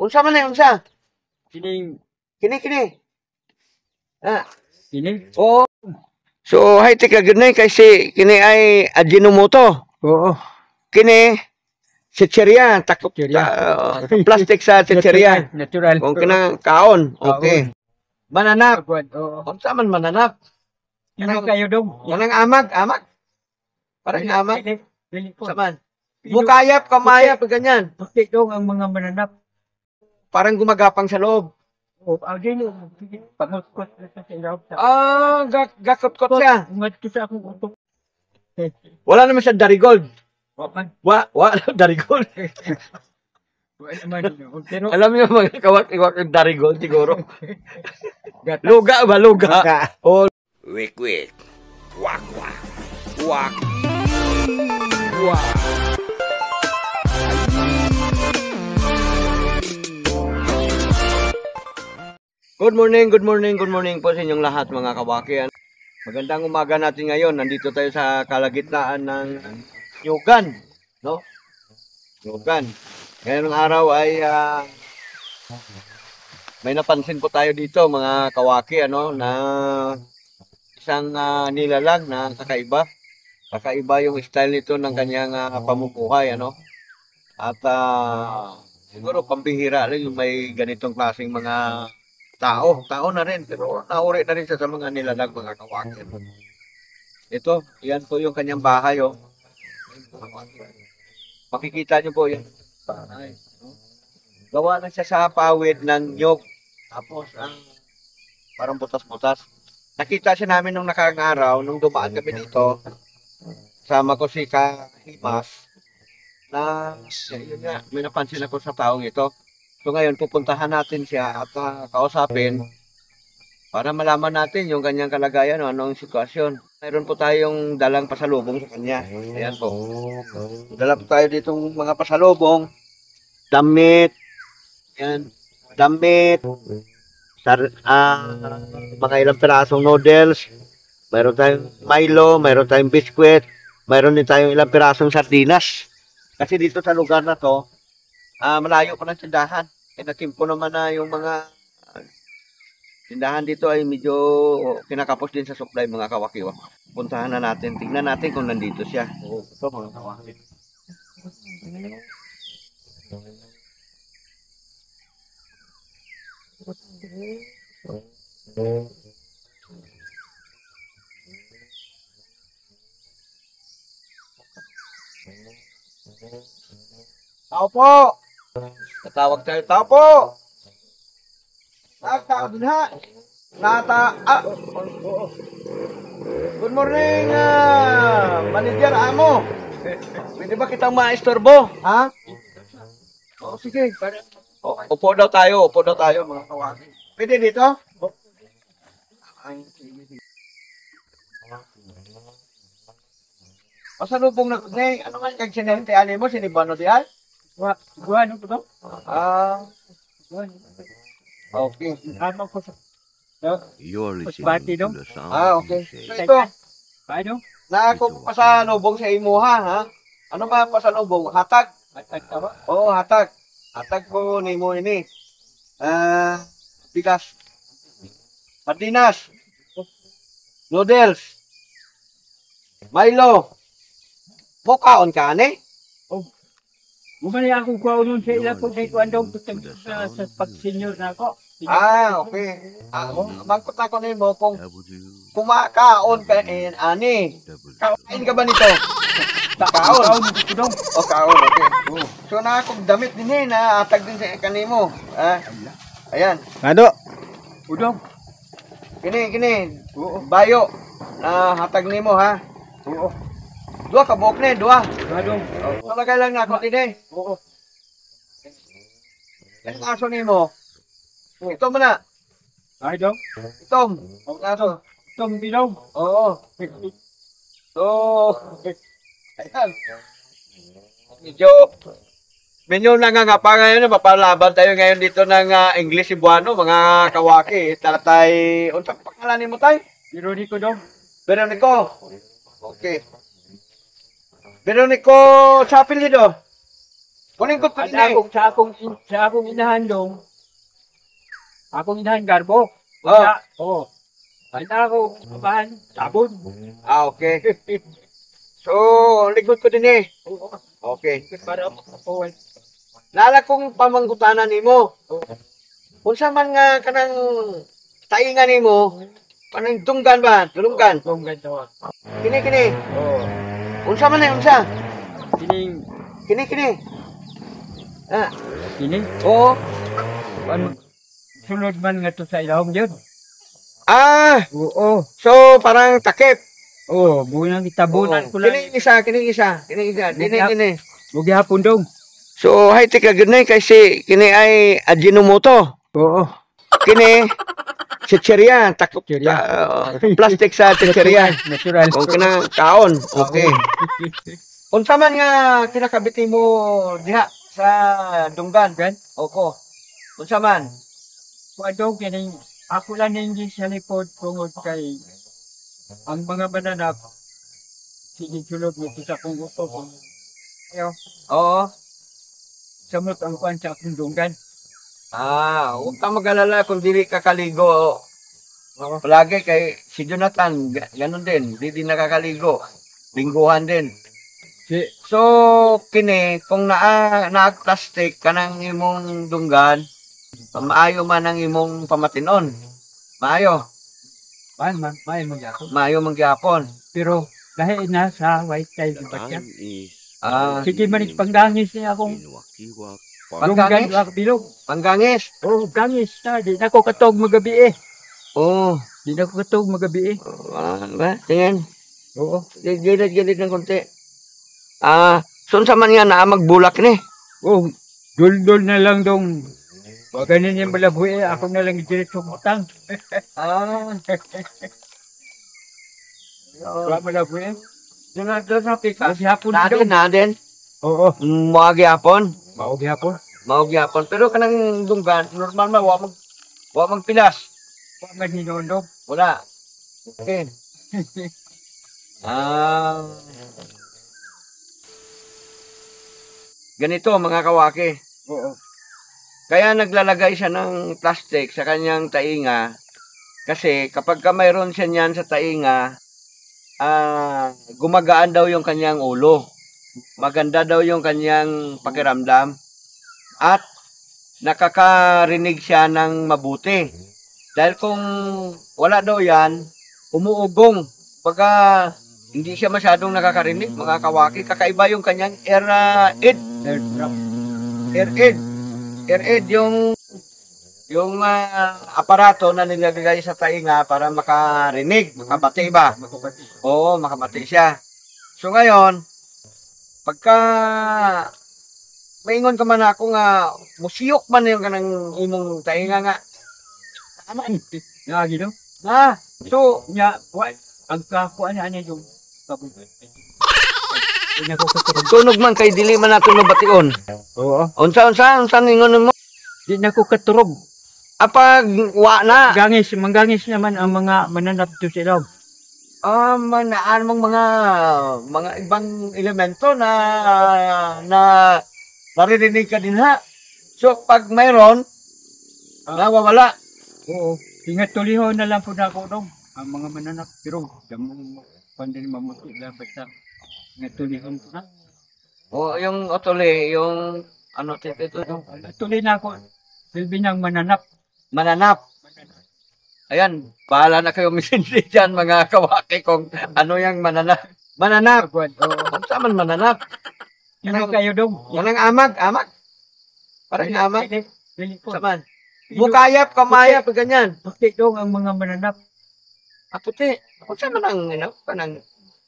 Unsa man na unsa? Kini. Ah, Kini? oh. So, high-tech agad na kasi kini ay Ajinomoto. Oo. Kini, chicheria. Plastic sa chicheria. Natural. Kung kinang kaon. Okay. Mananap. Oo. Unsa man mananap? Kanang kayo dong. Kanang amag. Parang amag. Dili po. Unsa man? Bukayap, kamayap, ganyan. Puti dong ang mga mananap. Parang gumagapang sa loob. O, agay no. Pangutkot na sa ilaw. Gakot-kot siya. Ungat ko sa akong utok. Wala naman siya darigold. Wapan. Darigold. Wala naman. Pero, Alam niyo mga kawak-iwak yung darigold siguro. Luga ba? Luga. Oh. Wik. Wak. Good morning po sa inyong lahat mga kawakian. Magandang umaga natin ngayon. Nandito tayo sa kalagitnaan ng Nyugan, no? Nyugan. Ngayong araw ay may napansin po tayo dito mga kawaki, ano, na isang nilalang na kakaiba. Kakaiba yung style nito ng kanyang pamumuhay, ano? At siguro pambihira rin yung may ganitong klaseng mga tao na rin, pero nauri na rin siya sa mga nilalang mga kawaki. Ito, yan po yung kanyang bahay, oh. Makikita nyo po yan. Bahay, no? Gawa na siya sa pawid ng nyog. Tapos, parang butas-butas. Nakita siya namin nung nakaraang araw, nung dumaan kami dito, sama ko si Kahimas, na yun nga, may napansin ako sa taong ito. So ngayon, pupuntahan natin siya at kausapin para malaman natin yung kanyang kalagayan o anong sitwasyon. Mayroon po tayong dalang pasalubong sa kanya. Ayan po. Dala po tayo ditong mga pasalubong, damit, yan, damit, mga ilang pirasong noodles, mayroon tayong Milo, mayroon tayong biskwit, mayroon din tayong ilang pirasong sardinas. Kasi dito sa lugar na to, malayo pa ng tindahan. Kinakimpo naman na yung mga tindahan dito ay medyo kinakapos din sa supply mga kawakiwa. Puntahan na natin, tingnan natin kung nandito siya. Ito mga kawaki. Tao po! Tatawag tayo, tao po! Tawag din ha! Good morning, manager Amo! Pwede ba kitang maistorbo? Ha? O, sige. Upo daw tayo mga kawaki. Pwede dito? Pasalubong na kunay. Ano nga kag sinente ani mo sinibano di ay? ano po to? Okay. Ano po sa... You're listening to the sound. Okay. So ito, Paano? na ako pasalubong sa imo ha? Ano ba pasalubong? Hatag? Oo, hatag. Hatag ko nimo ini. Bigas. Sardinas. Noodles. Milo. Mukaon ka ani? Mumali akong kuha nun sa ilang kung sa daw sa pag-senior na ako. Okay. Magpunta ko nimo kung kumakaon ka ani. Kain ka ba nito? Kaon. O kaon, okay. So na akong damit din na atag din sa kanimo. Ayan. Ano? Udong. Kini. Bayo. Hatag nimo ha. Oo. Dua ka buok ni, dua. Adong. Talagay lang na ako din. Oo. Ang aso nimo. Ito mo na. Ay dong. Itom. Ang aso. Tong bilaw. Oo. So, ayan. Medyo nangangapa ngayon, mapalaban tayo ngayon dito ng English Cebuano, mga kawaki. Tatay, unsang pangalan mo tayo? Ironico dong. Veronico. Okay. Veronico sa apelido. Kunin ko At din eh. sa akong inahan dong, akong inahan garbo. Oh. Oo. Ay na ako, kabahan, sabon. Okay. So, likod ko din eh. Oo. Okay. Para ako, Lala kong pamanggutanan nimo. Unsa man nga kanang taingan nimo, kanang tunggan ba? Tulunggan. kung ganito. Kini. Oo. Unsa man na unsa? Kining, Kini. Ah, kining, oo. ano, sulod man nga to sa ilahong yun. Ah, Oo. so parang takip. Oo, bunang itabunan ko lang. Kining isa. Dini. Bugi hapon dong. So, hay tika gunay kasi kini ay Ajinomoto. Oo. Kini chicheria, Chicheria. plastic sa chicheria. Natural. O kinang kaon. Okay. Unsa man nga kinakabiti mo diha sa Dunggan? Gan? Oko. Unsa man? Kuadong kining, ako lang hindi sa lipod tungod kay ang mga bananap, sige sulod mo sa kung gusto ko. Ayo, Oo. samot ang kuwan sa akong dunggan. Huwag kang mag-alala kung dili ka kaligo. Palagi kay si Jonathan, ganun din, di din nakakaligo. Lingguhan din. So, kini, kung naag-plastic ka ng imong dunggan, maayo man ang imong pamatinon. Maayo. May magyako. Maayo mangyapon. Pero dahil na sa white tile di ba siya? Time is Sige man pangdangis niya akong Wakiwak. dunggan wa bilog. Panggangis. Oh, gangis na. Di na ako katog magabi eh. Oo. Di na ako katog magabi eh. Ba? Tingin. Oo. Gilid ng konti. Saan sa man nga na magbulak ni? Oh, dul-dul na lang dong. Wag ganin yung malaboy eh. Ako na lang diretso utang. Wag malaboy eh. Doon na pika. Kasi hapon dong. Na din. Oo. Mawagi hapon. Maugi hapon. Mawagi hapon. Pero kanang dunggan, normal man, wa magpilas. Wag man hinondog. Wala. Okay. Ganito mga kawaki. Oo. Kaya naglalagay siya ng plastic sa kanyang tainga kasi kapag ka mayroon siya niyan sa tainga, gumagaan daw yung kanyang ulo. Maganda daw yung kanyang pakiramdam at nakakarinig siya ng mabuti. Dahil kung wala daw yan, umuugong. Pagka hindi siya masyadong nakakarinig, mga kawaki, kakaiba yung kanyang air aid, yung aparato na nilagay sa tainga para makarinig, makabati ba? Oo, makabati siya. So ngayon, pagka maingon ka man ako nga, musiyok man yung kanang imong tainga nga. Tama. Lagi no? So, Nya, ang kakuan na niya yung kabuhay. Hindi ko katulog. tunog man kay dili man nato nabation. Oo. Unsa ningon mo? Di na ko katulog. Apag wa na. Manggangis naman ang mga mananap to sa ilaw. Manaan mong mga ibang elemento na naririnig ka din ha. So, pag mayroon, nawawala. Oo. Ingat tulihon na lang po na ako dong. Ang mga mananap. Pero, damong pandin mamuti lang basta. Ingat tulihon po na. O, yung otole, yung ano tito Tuloy na ako. Silbi niyang mananap. mananap. Ayan, bahala na kayo misindi dyan mga kawaki kung ano yung mananap. Mananap. Agwan. Oo. Kung saan man mananap. Sino kayo dong? Yan ang amag. Parang amag. Dili po. Saman. Bukayap, kamayap, ganyan. Puti dong ang mga mananap. Puti. Kung saan man ang, kanang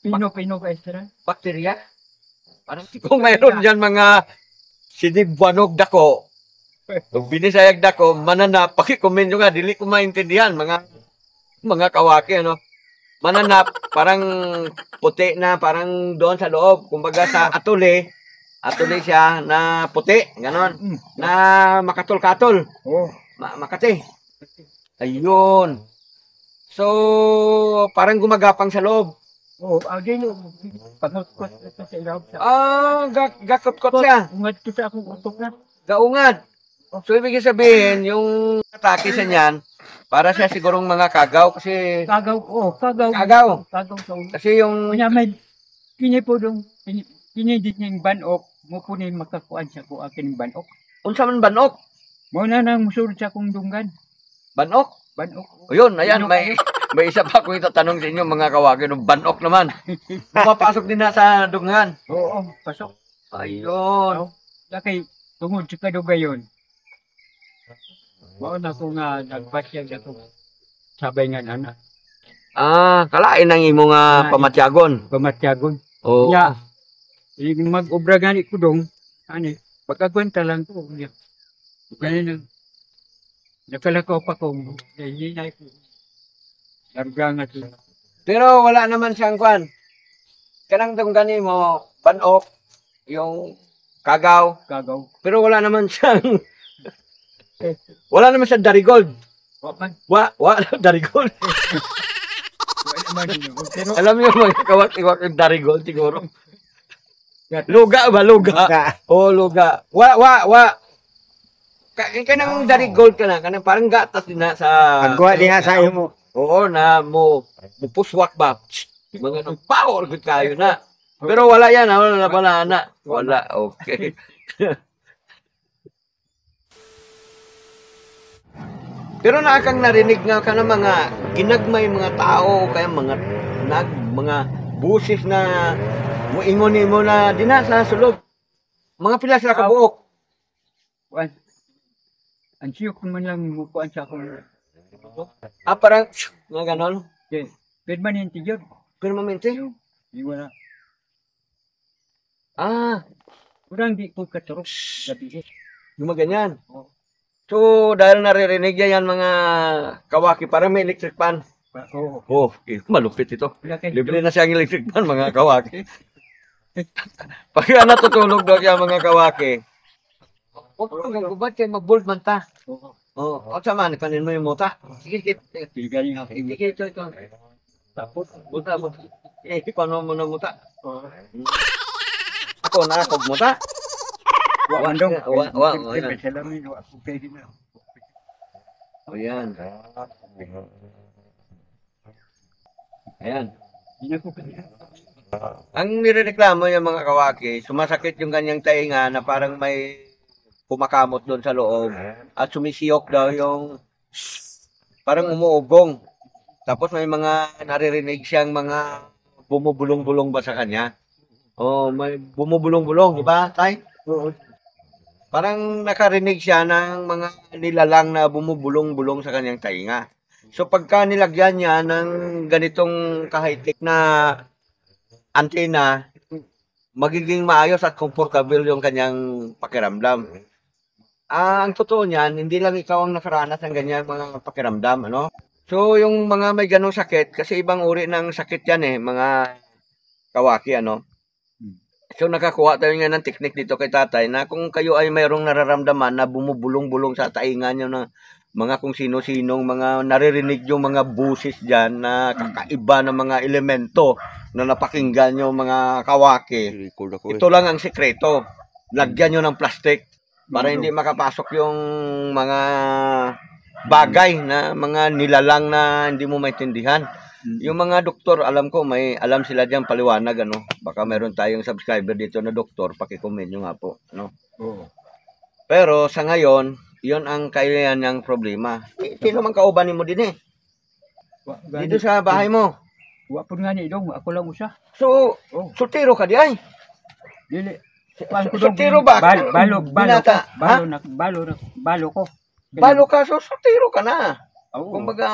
Pino ka estra. bakterya. Parang kung mayroon dyan mga sinigwanog dako, kung binisayag dako, mananap, pakikomen nyo nga, dili ko maintindihan, mga kawaki, ano. Mananap, parang puti na, parang doon sa loob, kumbaga sa atuli siya na puti, ganon, na makatol-katol, Oo. makati. Ayun. So, parang gumagapang sa loob. Oo, agay no. Pagkakot ito sa ilaw. Gakot-kot siya. Ungat ko sa akong utok na. Gaungan. So, ibig sabihin, yung atake sa niyan, para siya sigurong mga kagaw kasi Kagaw, kagaw. Kagaw. Kagaw sa ulo. kasi yung Kanya may kini po dong kini din yung banok mo po ni makakuan siya ko akin banok. unsa man banok. Mo na nang musulod sa akong dunggan. Banok. Banok. O yun, ayan, may isa pa akong itatanong sa inyo mga kawaki ng banok naman. Pumapasok din na sa dungan. Oo, pasok. Ayun. Kay tungod sa kadugayon. Mao na ko nga nagpasyag ako. Sabay nga anak. Kalain ang imo nga pamatyagon. Pamatyagon. Oo. Ya. Yung mag-obra gani ko dong. Ani, pagkagwanta lang ko. Ya. Ganun lang. Nakalakaw pa ko. Hinay ko. Larga nga to. Pero wala naman siyang kwan. Kanang dunggani mo, banok, yung kagaw. Kagaw. Pero wala naman siyang darigold. Wapan. Darigold. Wala naman yun. Pero, Alam niyo mga kawak-iwak yung darigold siguro. Luga ba? Luga. Luga. Kanang darigold ka na. Kanang parang gatas din na sa... Pagkuha din nga sa imo. Oo, na puswak ba? Mga nang power good kayo na. Pero wala yan, wala na. Wala, okay. Pero nakakang narinig nga ka ng mga ginagmay mga tao, kaya mga busis na muingon mo na dina sa sulod. Mga pila sila kabuok. wan. Ang siyok man lang mukuan sa akong. Parang, nga ganon. Okay. Pero man yung tigyon. Permanente. Di wala. Kurang di ko katurok. Gabi. Yung mga ganyan. So, dahil naririnig yan mga kawaki, parang may electric pan. Oo. Malupit ito. Wala kayo. Libre na siya ang electric pan, mga kawaki. Pag natutulog daw yung mga kawaki, huwag kang gagubad kayo, mag-bold man ta. O sama, kanin mo yung muta. Sige. Galing ako. Sige, ito. Tapos. Muta. Paano mo na muta? Ako, nakakog muta. Wandong. Ayan. Salamin. Pwede na. Ayan. Ayan. Hindi na ko pwede. Ang nirereklamo yung mga kawaki, sumasakit yung kanyang tainga na parang may kumakamot doon sa loob at sumisiyok daw yung parang umuugong. Tapos may mga naririnig siyang mga bumubulong-bulong ba sa kanya? May bumubulong-bulong, di ba, tay? Oo. Parang nakarinig siya ng mga nilalang na bumubulong-bulong sa kanyang tainga. So pagka nilagyan niya ng ganitong ka-high-tech na antena, magiging maayos at comfortable yung kanyang pakiramdam. Ang totoo niyan, hindi lang ikaw ang nakaranas ng ganyan mga pakiramdam, ano? So yung mga may ganong sakit, kasi ibang uri ng sakit yan mga kawaki, ano? So nakakuha tayo nga ng technique dito kay tatay na kung kayo ay mayroong nararamdaman na bumubulong-bulong sa tainga nyo na mga kung sino-sinong mga naririnig yung mga busis dyan na kakaiba ng mga elemento na napakinggan nyo mga kawaki. Ito lang ang sekreto. Lagyan nyo ng plastic para hindi makapasok yung mga bagay na mga nilalang na hindi mo maintindihan. Yung mga doktor, alam ko, alam sila dyan paliwanag, ano? Baka meron tayong subscriber dito na doktor, pakicomment nyo nga po, no? Oo. Pero sa ngayon, yon ang kailan ng problema. Sino man kauban mo din dito sa bahay mo. Wa po nga ni dong, ako lang usa. So, sultero ka di ay? Dili. Sultero ba? Binata. Balo ko. Balo ka, so sultero ka na. Oo. Kumbaga,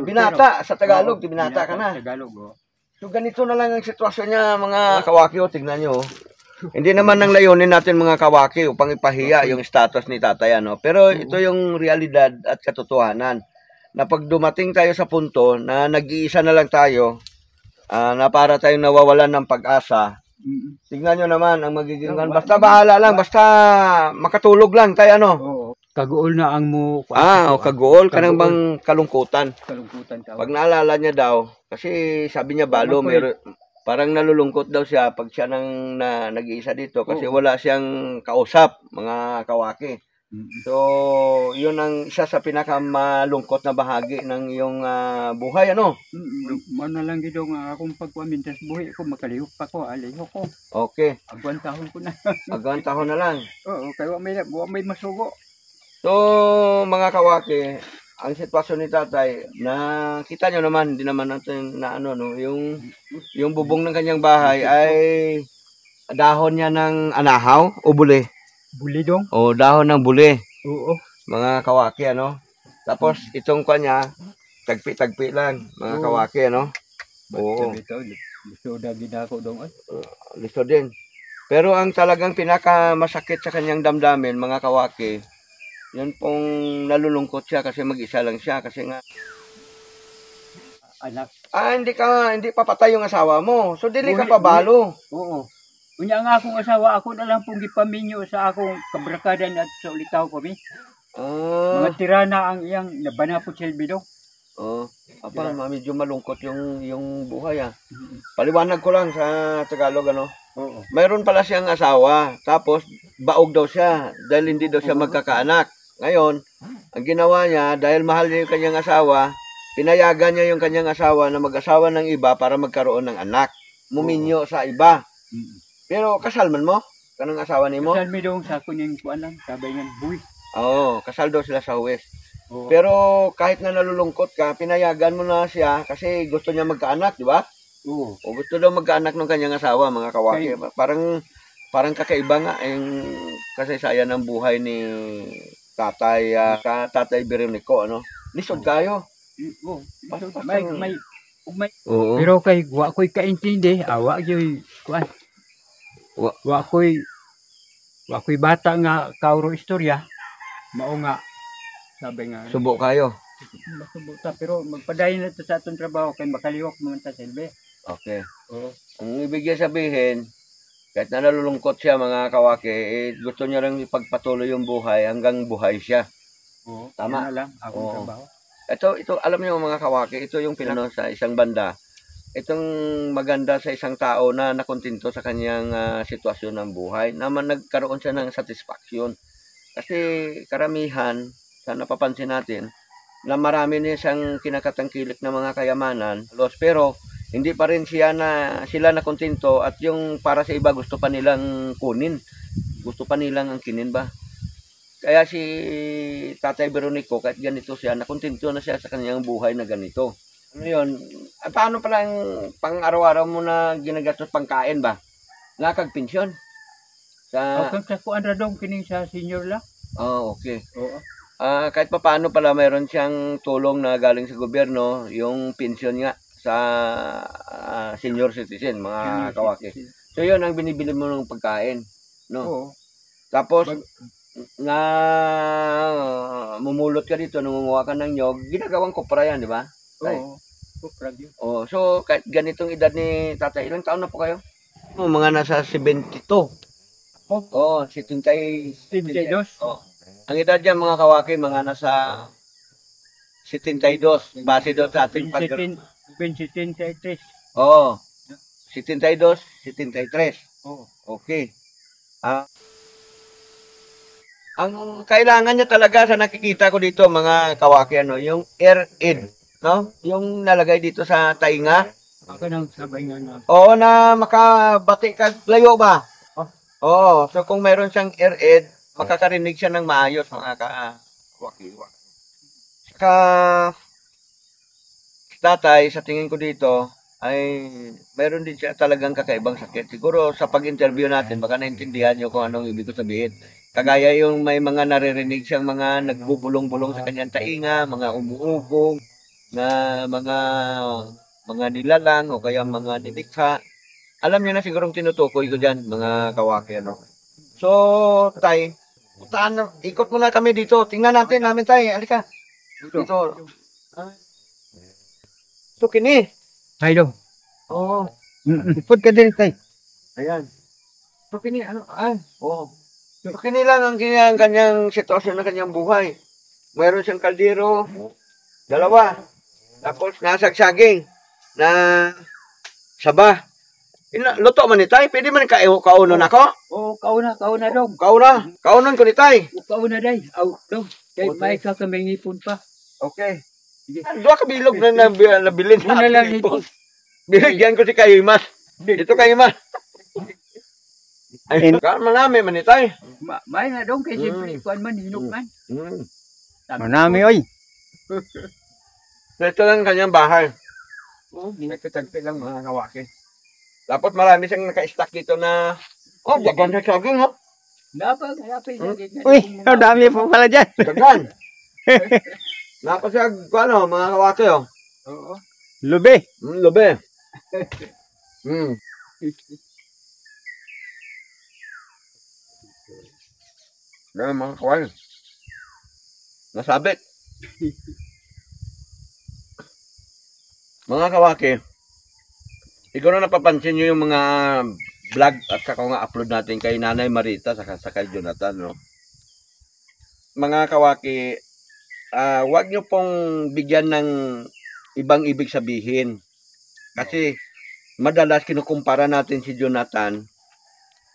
binata sa Tagalog, binata ka na. Tagalog, So ganito na lang ang sitwasyon niya mga kawaki, tignan nyo. Hindi naman nang layunin natin mga kawaki upang ipahiya yung status ni tatay, ano. Pero ito yung realidad at katotohanan. Na pag dumating tayo sa punto na nag-iisa na lang tayo, na para tayong nawawalan ng pag-asa, tignan nyo naman ang magiging, basta bahala lang, basta makatulog lang tayo, ano. Oo. kaguol na ang mo. O kagool, kanang bang kalungkutan. Kalungkutan ka. Pag naalala niya daw, kasi sabi niya balo, parang nalulungkot daw siya pag siya nag-iisa dito kasi wala siyang kausap, mga kawaki. So, yun ang isa sa pinakamalungkot na bahagi ng iyong buhay, ano? Mana lang gid nga akong pagpamintas buhi ko makalihok pa ko, aliho ko. Okay. Agwan tahon ko na. Agwan tahon na lang. Oo, kaya wa may masugo. So, mga kawaki, ang sitwasyon ni tatay, kita nyo naman, hindi naman natin na yung bubong ng kanyang bahay ay dahon niya ng anahaw o buli. Buli dong? O dahon ng buli. Oo. Mga kawaki, ano? Tapos, itong kanya, tagpi-tagpi lang, mga kawaki, ano? Oo. Liso dagid ako dong. Liso din. Pero ang talagang pinakamasakit sa kanyang damdamin, mga kawaki, yun pong nalulungkot siya kasi mag-isa lang siya kasi nga anak. Hindi pa patay yung asawa mo. So dili ka pabalo. Oo. Unya nga akong asawa, ako na lang pong gipaminyo sa akong kabrakadan at sa ulitaw kami. Mga tirana ang iyang nabanapot silbi do. Medyo malungkot yung buhay Paliwanag ko lang sa Tagalog, ano? Oo. Mayroon pala siyang asawa, tapos baog daw siya dahil hindi daw siya magkakaanak. Ngayon, ang ginawa niya, dahil mahal niya yung kanyang asawa, pinayagan niya yung kanyang asawa na mag-asawa ng iba para magkaroon ng anak. Muminyo sa iba. Pero kasal man mo? Kanang asawa ni mo? Kasal mi dong sa kuning kuan lang, sabay nga buwi. Oo, kasal daw sila sa huwes. Pero kahit na nalulungkot ka, pinayagan mo na siya kasi gusto niya magkaanak, di ba? Oo. O gusto daw magkaanak ng kanyang asawa, mga kawaki. Parang kakaiba nga yung kasaysayan ng buhay ni Tatay Berenico, ano? Lisod kayo. May Oo. pero kay wa ko'y kaintindi, wa gyud kuan. Wa ko'y bata nga kauro istorya. Mao nga sabi nga Subo kayo. masubo ta pero magpadayon na ta sa atong trabaho kay makaliwak mo man ta silbi. Okay. Ang ibig niya sabihin, kahit na nalulungkot siya, mga kawaki, gusto niya rin ipagpatuloy yung buhay hanggang buhay siya. Oo. Tama. Lang akong trabaho. Ito, alam niyo mga kawaki, ito yung pinano sa isang banda. Itong maganda sa isang tao na nakontento sa kanyang sitwasyon ng buhay, naman nagkaroon siya ng satisfaction. Kasi karamihan, sa napapansin natin, na marami niya siyang kinakatangkilik na mga kayamanan, pero hindi pa rin sila nakontento at yung para sa iba gusto pa nilang kunin. Gusto pa nilang angkinin ba? Kaya si Tatay Berenico, kahit ganito siya, nakontento na siya sa kanyang buhay na ganito. Ano yun? At paano pala ang pang-araw-araw mo na ginagastos pangkain ba? Nakagpensyon? Kung sa kuan ra dong kining sa senior la. Okay. Oo. Kahit pa paano pala mayroon siyang tulong na galing sa gobyerno, yung pensyon nga sa senior citizen, mga kawaki. So yun ang binibili mo ng pagkain, no? Oo. Tapos mumulot ka dito, nangunguha ka ng nyog, ginagawang kopra yan, di ba? Oo. Kopra yun. So kahit ganitong edad ni tatay, ilang taon na po kayo? Mga nasa 72. 72. Ang edad niya, mga kawaki, mga nasa 72, base doon sa ating 73. 72, 73. Okay. Ang kailangan niya talaga sa nakikita ko dito, mga kawaki, yung AirAid, no? Yung nalagay dito sa tainga. Ako nang sabay nga na. Oo, na makabati ka, layo ba? So kung mayroon siyang AirAid, makakarinig siya ng maayos, mga kawaki. Saka, tatay, sa tingin ko dito, ay mayroon din siya talagang kakaibang sakit. Siguro sa pag-interview natin, baka naintindihan niyo kung anong ibig ko sabihin. Kagaya yung may mga naririnig siyang mga nagbubulong-bulong sa kanyang tainga, mga umuugong, na mga nilalang o kaya mga nilikha. Alam niyo na sigurong tinutukoy ko dyan, mga kawaki, ano. So, tay, ikot muna kami dito. Tingnan namin, tay. Halika. Dito. Ito, kini. Haylo. Oo. Ipod ka din tay. Ayan. Ito, kini. Ano? Kinilang ang kanyang sitwasyon ng kanyang buhay. Mayroon siyang kaldero, dalawa. Tapos nasagsaging na saba. Luto man ni tay, pwede man kaunon ako? Oo, kauna dong. Kaunon ko ni tay. Kauna day. Aw, dong. Kay may ka kaming ipon pa. Okay. Dua ka bilog na nabilin Una lang ipon. Binigyan ko si Kahimas. Dito Kahimas. Ay, manami man ni tay. May na dong kay siyempre kuan man hinok man. Manami oy. Ito lang kanyang bahay. Oo, ginagkatagpi lang mga kawaki. Tapos marami siyang naka-stack dito na dagan sa saging, ha? Dapat Uy, ang dami pa pala dyan. Dagan. Napasag, mga kawaki, oh. Oo. Lube. Lobe. Ganun mga kawaki. Nasabit. Mga kawaki, siguro napapansin nyo yung mga vlog at saka nga upload natin kay Nanay Marita saka kay Jonathan, no? Mga kawaki, wag nyo pong bigyan ng ibang ibig sabihin. Kasi madalas kinukumpara natin si Jonathan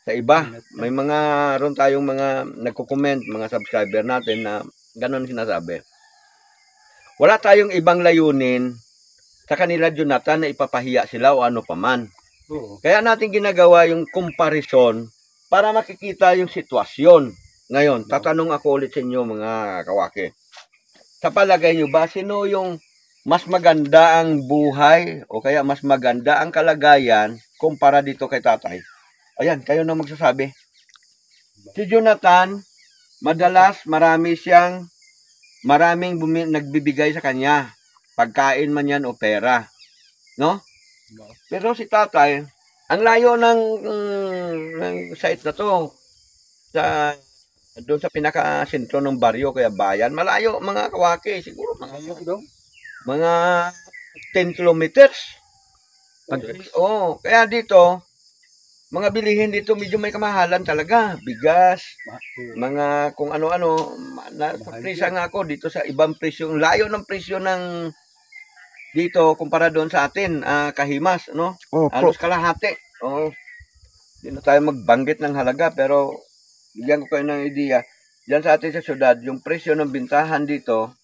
sa iba. May mga ron tayong mga nagko-comment, mga subscriber natin na ganun sinasabi. Wala tayong ibang layunin sa kanila Jonathan na ipapahiya sila o ano paman. Oo. Kaya natin ginagawa yung comparison para makikita yung sitwasyon. Ngayon, tatanong ako ulit sa inyo mga kawaki. Sa palagay nyo ba, sino yung mas maganda ang buhay o kaya mas maganda ang kalagayan kumpara dito kay tatay? Ayan, kayo na magsasabi. Si Jonathan, madalas maraming nagbibigay sa kanya. Pagkain man yan o pera. No? Pero si tatay, ang layo ng site na to, doon sa pinaka-sentro ng baryo, kaya bayan, malayo mga kawaki, siguro mga 10 kilometers. Kaya dito, mga bilihin dito, medyo may kamahalan talaga. Bigas, mga kung ano-ano, napaprisa nga ako dito sa ibang presyo. Layo ng presyo ng dito kumpara doon sa atin, Kahimas, no? Halos kalahati. Hindi na tayo magbanggit ng halaga, pero bigyan ko kayo ng idea. Diyan sa atin sa syudad, yung presyo ng bintahan dito,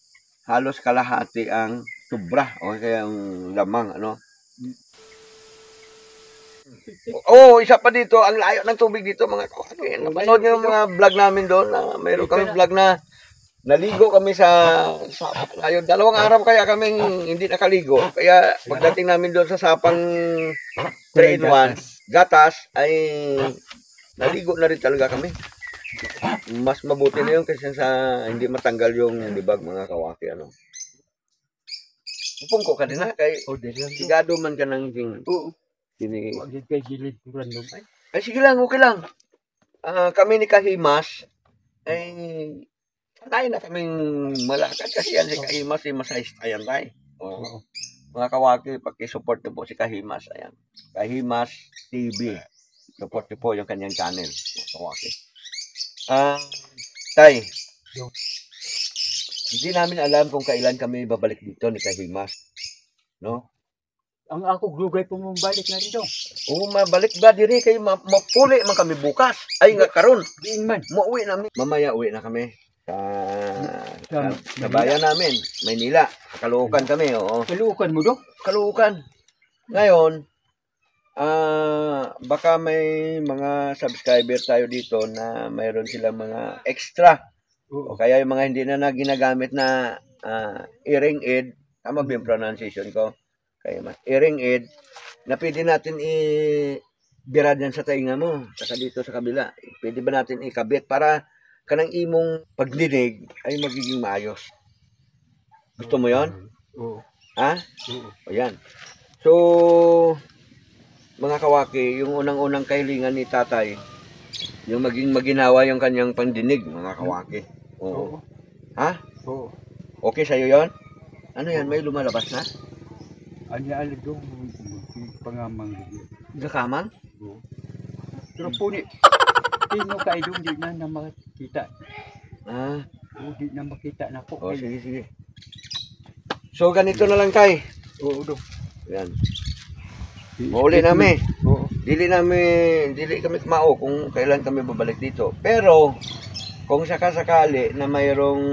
halos kalahati ang sobra, o kaya ang lamang, ano? Isa pa dito, ang layo ng tubig dito, mga kawaki. Napanood nyo yung mga vlog namin doon, mayroon kami vlog na naligo kami sa layo. 2 araw kaya kaming hindi nakaligo. Kaya pagdating namin doon sa sapang 3-in-1, gatas, ay naligo na rin talaga kami. Mas mabuti na yun kasi sa hindi matanggal yung libag, mga kawaki, ano. Upong ko ka din na, kay sigado man ka ng ay sige lang, okay lang. Kami ni Kahimas, ay tayo na kaming malakad kasi yan si Kahimas, si Masayis ayan tayo. Mga kawaki, pag-support po si Kahimas, ayan. Kahimas TV. Support po yung kanyang channel, mga kawaki. Tay, hindi namin alam kung kailan kami babalik dito ni Kahimas. No? Ang ako glugay po mong balik na rin dong. Mabalik ba diri kay mapuli man kami bukas. Ay nga karon. Diin man. Muuwi namin. Mamaya uwi na kami sa bayan namin, Maynila. Caloocan kami, oo. Caloocan mo dong? Caloocan. Ngayon, baka may mga subscriber tayo dito na mayroon silang mga extra. O kaya yung mga hindi na ginagamit na hearing aid, tama ba yung pronunciation ko? Kaya mas hearing aid na pwede natin i-bira dyan sa tainga mo, saka dito sa kabila. Pwede ba natin ikabit para kanang imong pagdinig ay magiging maayos? Gusto mo yon? Oo. Ha? Oo. Ayan. So, mga kawaki, yung unang-unang kahilingan ni tatay, yung maging maginawa yung kanyang pandinig, mga kawaki. Oo. Ha? Oo. Okay sa'yo yon? Ano yan? May lumalabas na? Anya dong pangamang. Gakamang? Pero puni. Tino ka idong di na makita. Ah, Di na makita na po. oh, sige, sige. So, ganito na lang tay. Oo, dong. Yan. Mauli namin. Oo. Dili kami kumao kung kailan kami babalik dito. Pero, kung sakasakali na mayroong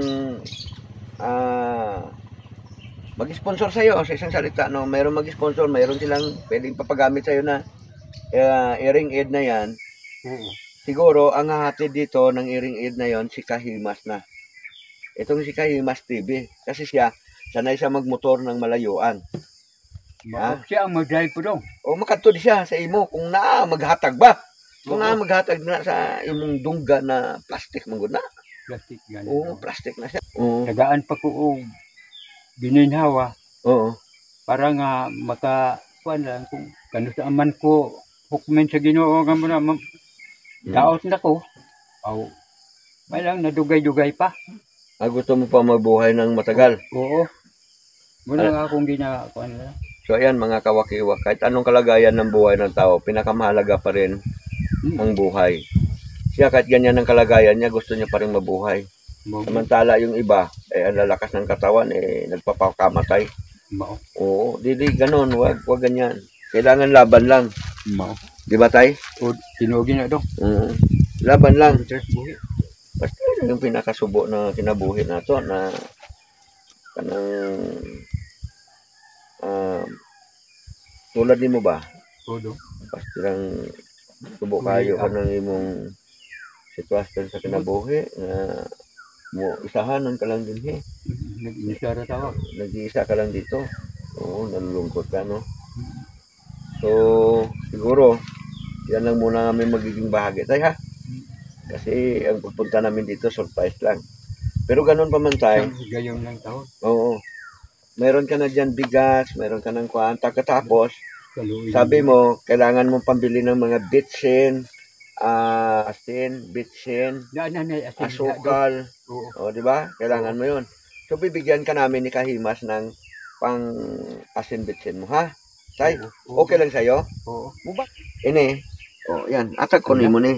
mag-sponsor sa'yo, sa isang salita, no? Mayroong mag-sponsor, mayroong silang pwedeng papagamit sa'yo na hearing aid na yan. Oo. Siguro, ang hahatid dito ng hearing aid na yon si Kahimas na. Itong si Kahimas TV. Kasi siya, sanay siya magmotor ng malayuan. Ha? Siya ang mag-drive po dong. O makatod siya sa imo kung maghatag ba. Kung maghatag na sa imong dungga na plastic man na. Plastic yan. Oo, plastic na siya. Oo. Tagaan pa ko og bininhawa Oo. para nga makakuan lang kung kano sa aman ko hukmen sa Ginoo nga mo na daot na ko. Aw. May lang nadugay-dugay pa. Gusto mo pa mabuhay ng matagal. Oo. Muna nga akong ginakuan lang. So ayan mga kawakiwa, kahit anong kalagayan ng buhay ng tao, pinakamahalaga pa rin ang buhay. Siya kahit ganyan ang kalagayan niya, gusto niya pa rin mabuhay. Samantala yung iba, ang lalakas ng katawan, nagpapakamatay. Mao. Oo, dili ganon, wag ganyan. Kailangan laban lang. Mao. Di ba tay? O tinugi na dong. Laban lang. Buhi. Basta yun yung pinakasubo na kinabuhi nato na kanang tulad nimo ba? Todo. Basta lang subo kayo ka ng imong sitwasyon sa kinabuhi na mo isahanan ka lang din Nag-inisara tawa. nag-iisa ka lang dito. Oo, nalulungkot ka, no? So, siguro, yan lang muna namin magiging bahagi tayo, ha? Kasi ang pupunta namin dito, surprise lang. Pero ganun pa man tayo. Gayong lang taon. Oo. Meron ka na dyan bigas, meron ka ng kwanta. Katapos, Kaluoy. sabi mo, kailangan mong pambili ng mga bitsin, bitsin, asukal. Oo. O, di ba? Kailangan mo yun. So, bibigyan ka namin ni Kahimas ng pang asin bitsin mo, ha? Tay, okay lang sa'yo? Oo. Muba? Ini. O, yan. Atag ko mo ni.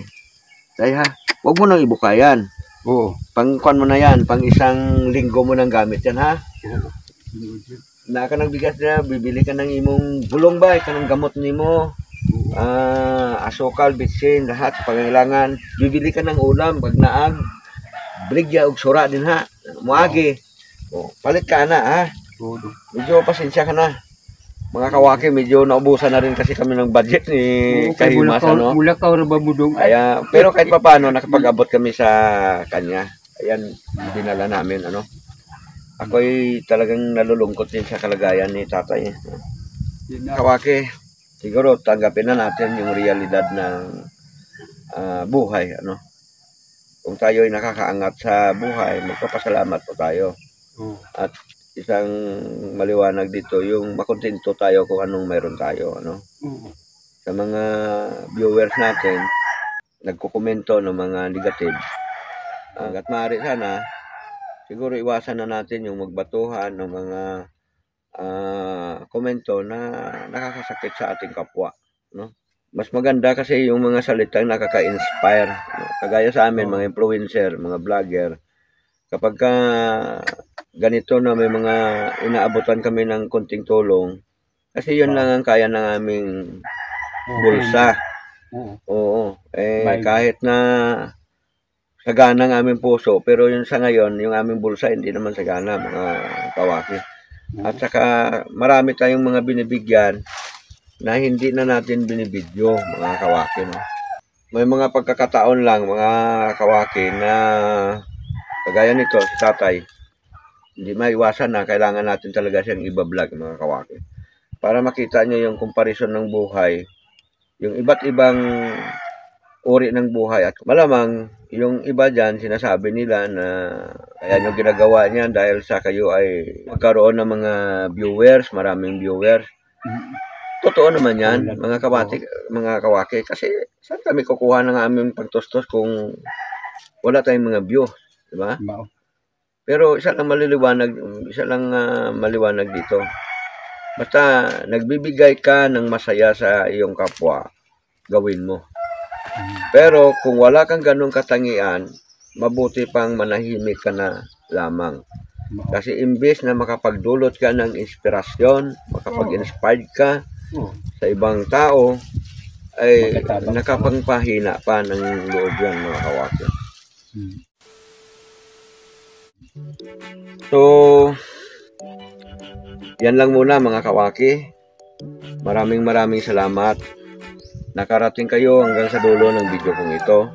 Tay, ha? Huwag mo nang ibukayan. Oo. Pangkuan mo na yan. Pang isang linggo mo nang gamit yan, ha? Oo. Na ka ng bigas na, bibili ka ng imong bulong ba? Ka ng gamot nimo. Asukal, bitsin, lahat pangailangan. Bibili ka ng ulam, pag naag. Bligya og sura din, ha? Muagi. O, palit ka na, ha? Oo. Medyo pasensya ka na. Mga kawaki, medyo naubusan na rin kasi kami ng budget ni Kahimas, ano? Mula ka ora ba budong? Kaya, pero kahit pa paano, nakapag-abot kami sa kanya. Ayan, dinala namin, ano? Ako'y talagang nalulungkot din sa kalagayan ni tatay. Kawaki, siguro tanggapin na natin yung realidad ng buhay, ano? Kung tayo ay nakakaangat sa buhay, magpapasalamat po tayo. At isang maliwanag dito, yung makontento tayo kung anong meron tayo, ano? Sa mga viewers natin, nagkukomento ng mga negative. Hanggat maaari sana, siguro iwasan na natin yung magbatuhan ng mga komento na nakakasakit sa ating kapwa, no? Mas maganda kasi yung mga salitang nakaka-inspire, no? Kagaya sa amin, mga influencer, mga vlogger, kapag ganito na may mga inaabutan kami ng konting tulong, kasi yun lang ang kaya ng aming bulsa. Oo. Kahit na sagana ng aming puso, pero yun sa ngayon, yung aming bulsa, hindi naman sagana, mga kawaki. At saka, marami tayong mga binibigyan na hindi na natin binibidyo, mga kawaki, no? May mga pagkakataon lang, mga kawaki, na kagaya nito, si tatay, hindi maiwasan na kailangan natin talaga siyang iba-vlog, mga kawaki. Para makita nyo yung comparison ng buhay, yung iba't ibang uri ng buhay. At malamang, yung iba dyan, sinasabi nila na kaya nyo ginagawa niyan dahil sa kayo ay magkaroon ng mga viewers, maraming viewers. Totoo naman yan, mga kawaki. Kasi saan kami kukuha ng aming pagtustos kung wala tayong mga view, di ba? Pero isa lang maliwanag dito. Basta nagbibigay ka ng masaya sa iyong kapwa, gawin mo. Pero kung wala kang ganong katangian, mabuti pang manahimik ka na lamang. Kasi imbes na makapagdulot ka ng inspirasyon, makapag-inspired ka sa ibang tao, ay nakapangpahina pa ng loob yan, mga kawaki. So, yan lang muna mga kawaki. Maraming salamat. Nakarating kayo hanggang sa dulo ng video kong ito.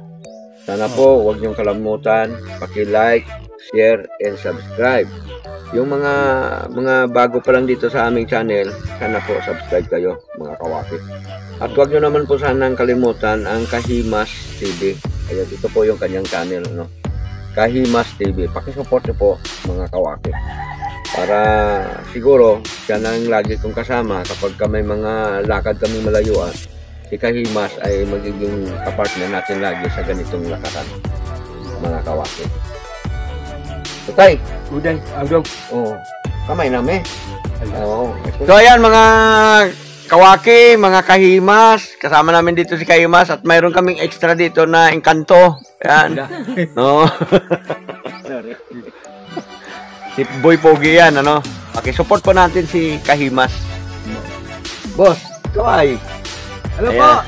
Sana po huwag niyong kalimutan paki-like, share, and subscribe. Yung mga bago pa lang dito sa aming channel, sana po subscribe kayo mga kawaki. At huwag niyo naman po sanang kalimutan ang Kahimas TV. Ayan, ito po yung kanyang channel, no? Kahimas TV. Paki-support niyo po mga kawaki. Para siguro siya nang lagi kong kasama kapag may mga lakad kami malayuan. Si Kahimas ay magiging kapartner natin lagi sa ganitong lakaran, mga kawaki. Tutay! Uday, agong. Oo. Kamay namin. Oo. So ayan mga kawaki, mga Kahimas. Kasama namin dito si Kahimas at mayroon kaming extra dito na engkanto. Ayan. Oo. Si Boy Pogi yan, ano? Okay, support po natin si Kahimas. Boss, kaway. Hello Ayan. po.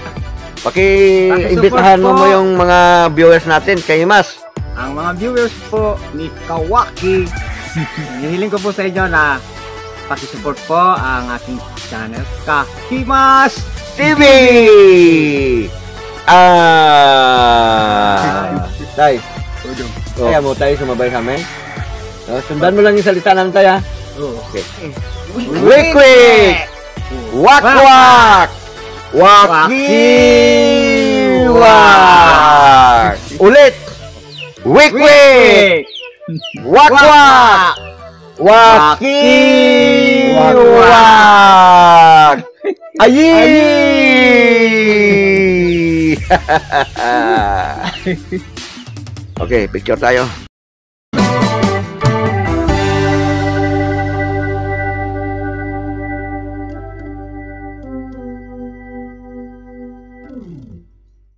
Paki-imbitahan mo yung mga viewers natin, Kahimas. Ang mga viewers po ni Kawaki, hihiling ko po sa inyo na pakisupport po ang ating channel Kahimas TV! Tay, kaya mo tayo sumabay kami? Sundan mo lang yung salita namin tayo, ha? Okay. Wik wik! Wak wak! Wakiwak! Ulit! Wik wik! Wak wak! Wakiwak! Ayi! Okay, picture tayo.